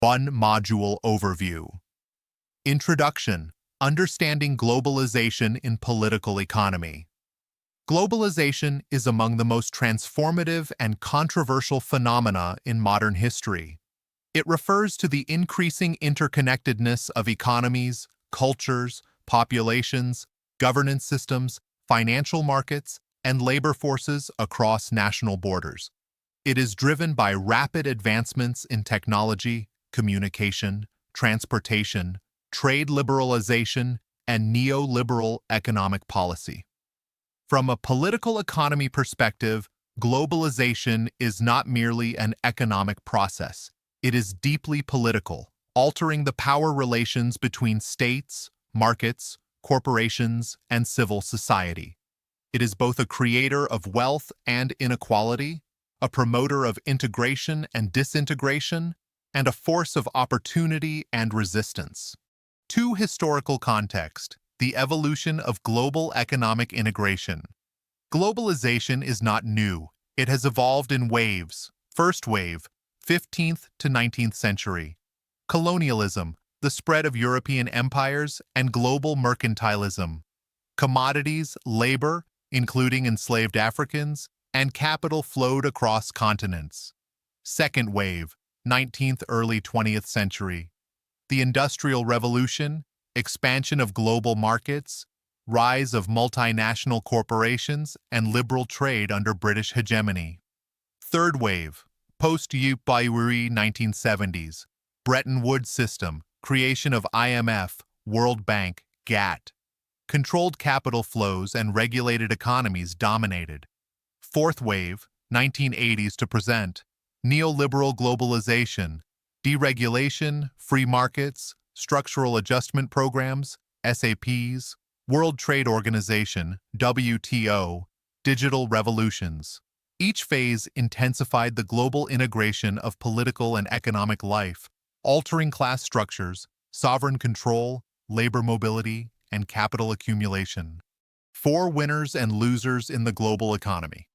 One module overview. Introduction: Understanding globalization in political economy. Globalization is among the most transformative and controversial phenomena in modern history. It refers to the increasing interconnectedness of economies, cultures, populations, governance systems, financial markets, and labor forces across national borders. It is driven by rapid advancements in technology, communication, transportation, trade liberalization, and neoliberal economic policy. From a political economy perspective, globalization is not merely an economic process. It is deeply political, altering the power relations between states, markets, corporations, and civil society. It is both a creator of wealth and inequality, a promoter of integration and disintegration, and a force of opportunity and resistance. Two historical context: the evolution of global economic integration. Globalization is not new. It has evolved in waves. First wave, 15th to 19th century. Colonialism, the spread of European empires, and global mercantilism. Commodities, labor, including enslaved Africans, and capital flowed across continents. Second wave, 19th, early 20th century. The Industrial Revolution, expansion of global markets, rise of multinational corporations, and liberal trade under British hegemony. Third wave, post-Yupayuri 1970s, Bretton Woods system, creation of IMF, World Bank, GATT. Controlled capital flows and regulated economies dominated. Fourth wave, 1980s to present, neoliberal globalization, deregulation, free markets, structural adjustment programs, SAPs, World Trade Organization, WTO, digital revolutions. Each phase intensified the global integration of political and economic life, altering class structures, sovereign control, labor mobility, and capital accumulation. Four winners and losers in the global economy.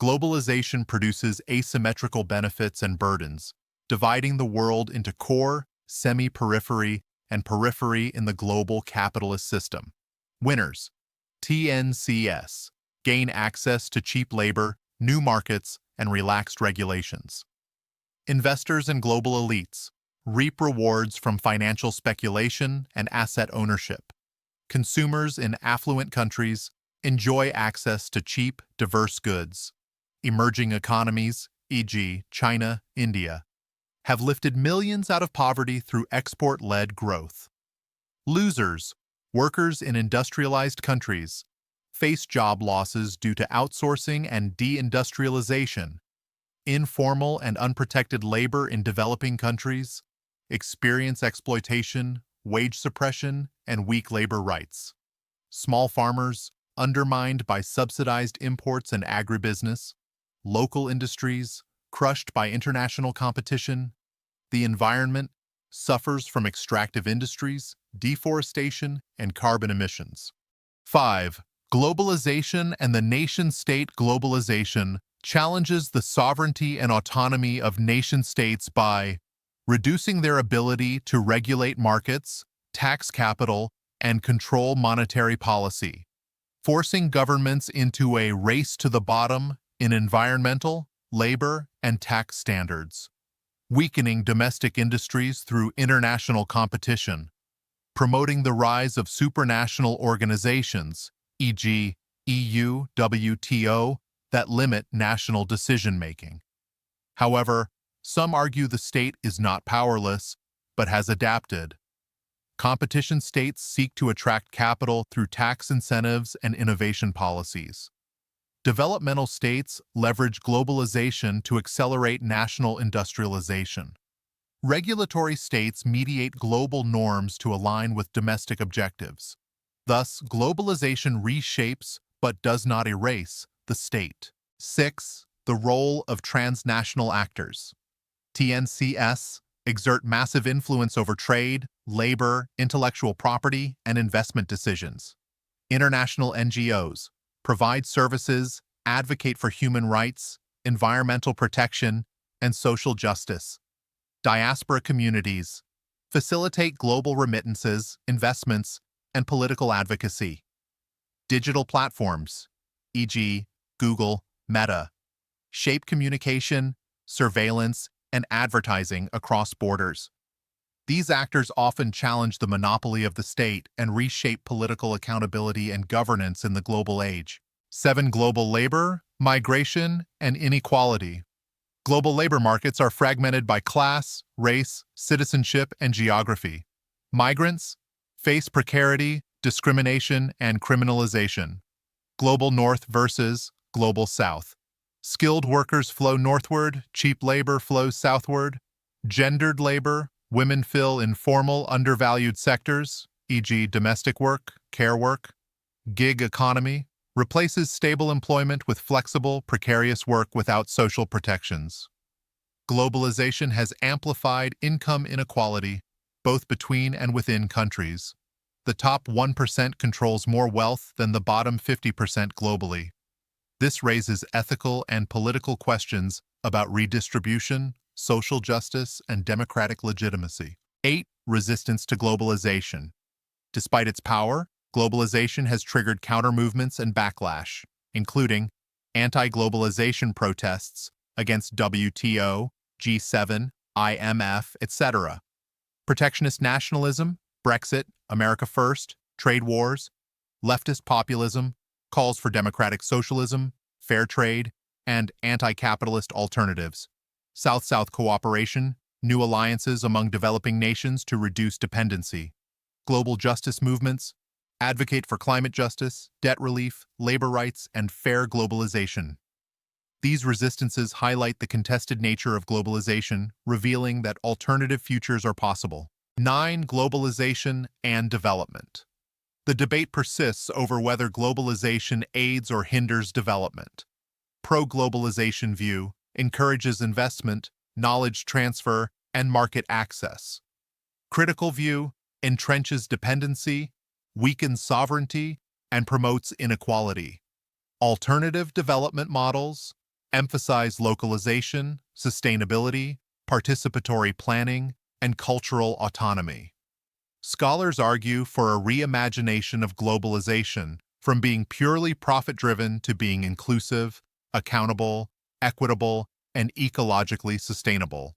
Globalization produces asymmetrical benefits and burdens, dividing the world into core, semi-periphery, and periphery in the global capitalist system. Winners: TNCS, gain access to cheap labor, new markets, and relaxed regulations. Investors and global elites reap rewards from financial speculation and asset ownership. Consumers in affluent countries enjoy access to cheap, diverse goods. Emerging economies, e.g., China, India, have lifted millions out of poverty through export-led growth. Losers, workers in industrialized countries, face job losses due to outsourcing and deindustrialization. Informal and unprotected labor in developing countries experience exploitation, wage suppression, and weak labor rights. Small farmers, undermined by subsidized imports and agribusiness. Local industries, crushed by international competition. The environment suffers from extractive industries, deforestation, and carbon emissions. 5. Globalization and the nation-state. Globalization challenges the sovereignty and autonomy of nation-states by reducing their ability to regulate markets, tax capital, and control monetary policy, forcing governments into a race to the bottom in environmental, labor, and tax standards, weakening domestic industries through international competition, promoting the rise of supranational organizations, e.g., EU, WTO, that limit national decision-making. However, some argue the state is not powerless, but has adapted. Competition states seek to attract capital through tax incentives and innovation policies. Developmental states leverage globalization to accelerate national industrialization. Regulatory states mediate global norms to align with domestic objectives. Thus, globalization reshapes but does not erase the state. 6. The role of transnational actors. TNCS exert massive influence over trade, labor, intellectual property, and investment decisions. International NGOs provide services, advocate for human rights, environmental protection, and social justice. Diaspora communities facilitate global remittances, investments, and political advocacy. Digital platforms, e.g., Google, Meta, shape communication, surveillance, and advertising across borders. These actors often challenge the monopoly of the state and reshape political accountability and governance in the global age. 7. Global labor, migration, and inequality. Global labor markets are fragmented by class, race, citizenship, and geography. Migrants face precarity, discrimination, and criminalization. Global North versus Global South. Skilled workers flow northward, cheap labor flows southward. Gendered labor, women fill informal, undervalued sectors, e.g. domestic work, care work. Gig economy replaces stable employment with flexible, precarious work without social protections. Globalization has amplified income inequality, both between and within countries. The top 1% controls more wealth than the bottom 50% globally. This raises ethical and political questions about redistribution, social justice, and democratic legitimacy. 8. Resistance to globalization. Despite its power, globalization has triggered counter-movements and backlash, including anti-globalization protests against WTO, G7, IMF, etc. Protectionist nationalism, Brexit, America First, trade wars, leftist populism, calls for democratic socialism, fair trade, and anti-capitalist alternatives. South-South cooperation, new alliances among developing nations to reduce dependency. Global justice movements, advocate for climate justice, debt relief, labor rights, and fair globalization. These resistances highlight the contested nature of globalization, revealing that alternative futures are possible. 9. Globalization and development. The debate persists over whether globalization aids or hinders development. Pro-globalization view encourages investment, knowledge transfer, and market access. Critical view entrenches dependency, weakens sovereignty, and promotes inequality. Alternative development models emphasize localization, sustainability, participatory planning, and cultural autonomy. Scholars argue for a reimagination of globalization from being purely profit-driven to being inclusive, accountable, equitable, and ecologically sustainable.